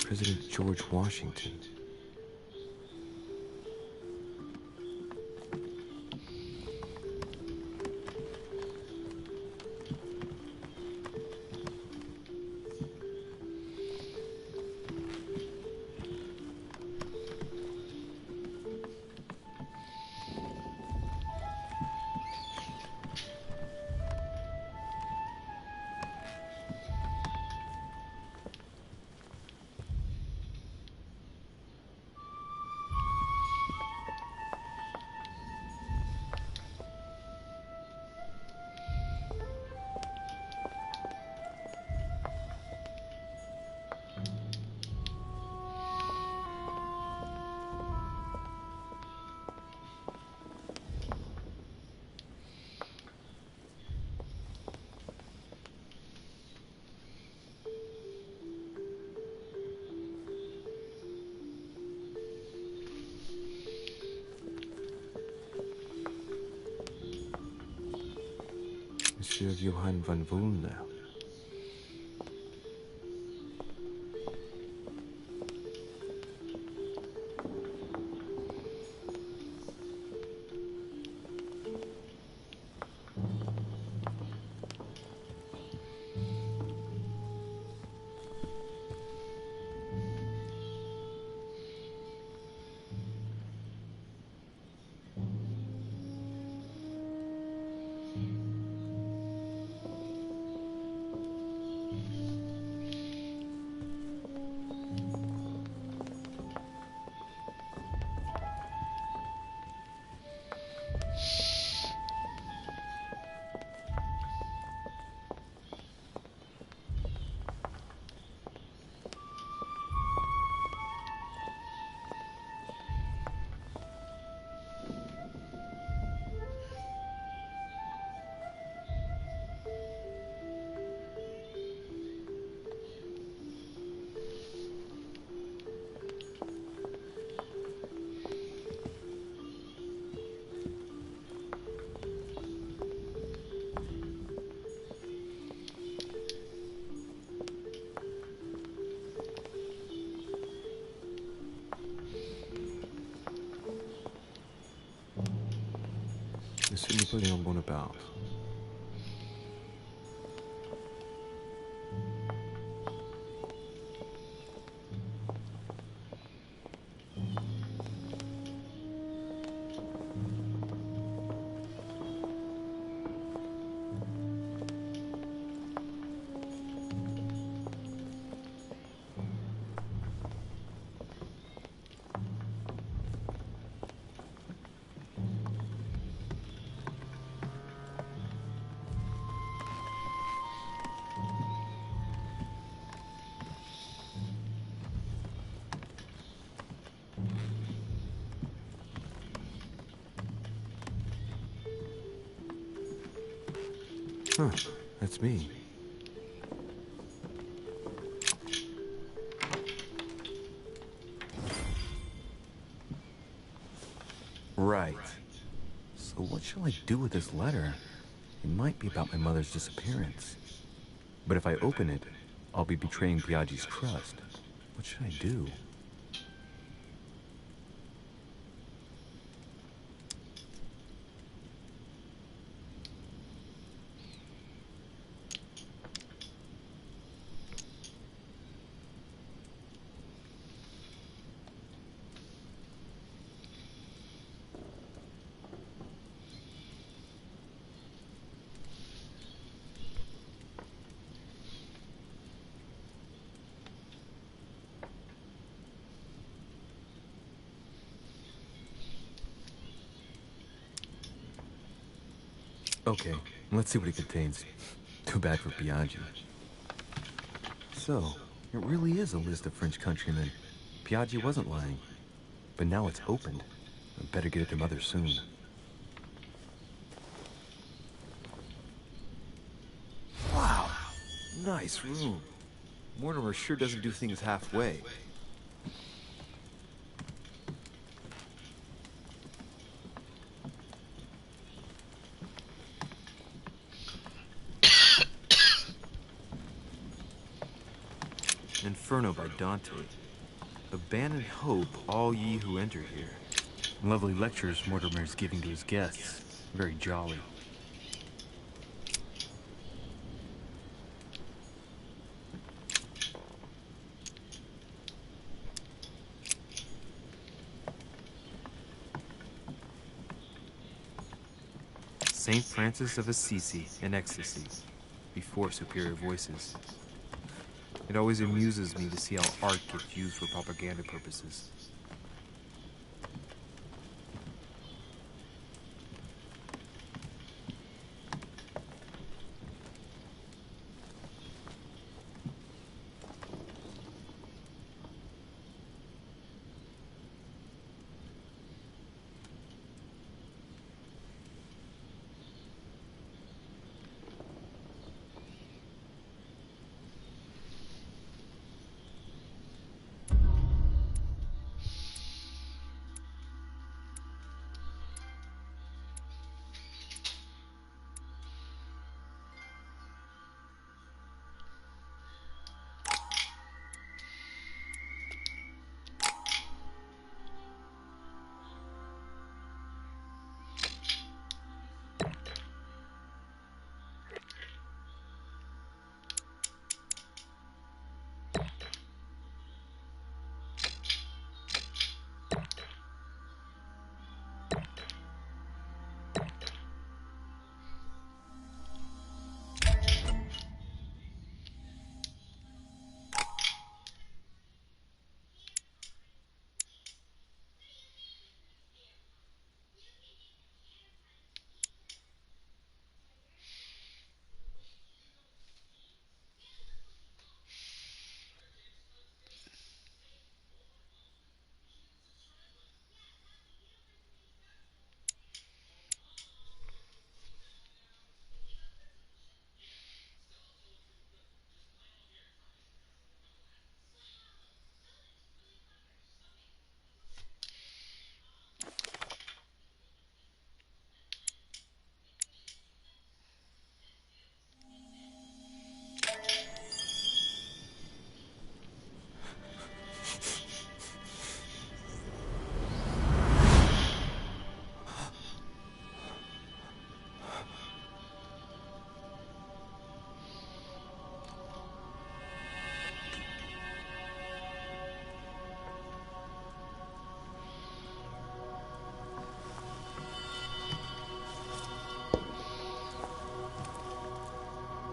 [SPEAKER 10] President George Washington. Monsieur Johann von Wulner. Monsieur Napoléon Bonaparte. Huh, that's me. Right. So what shall I do with this letter? It might be about my mother's disappearance. But if I open it, I'll be betraying Biaggi's trust. What should I do? Okay, let's see what it contains. Too bad for Biaggi. So, it really is a list of French countrymen. Biaggi wasn't lying. But now it's opened. I better get it to Mother soon. Wow! Nice room. Mortimer sure doesn't do things halfway. Inferno by Dante. Abandon hope, all ye who enter here.
[SPEAKER 1] Lovely lectures Mortimer's giving to his guests. Very jolly.
[SPEAKER 10] Saint Francis of Assisi in ecstasy, before superior voices. It always amuses me to see how art gets used for propaganda purposes.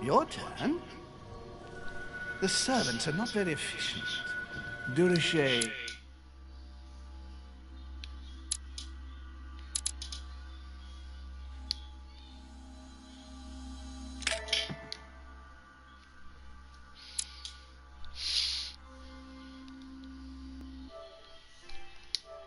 [SPEAKER 13] Your turn? The servants are not very efficient.
[SPEAKER 9] Durocher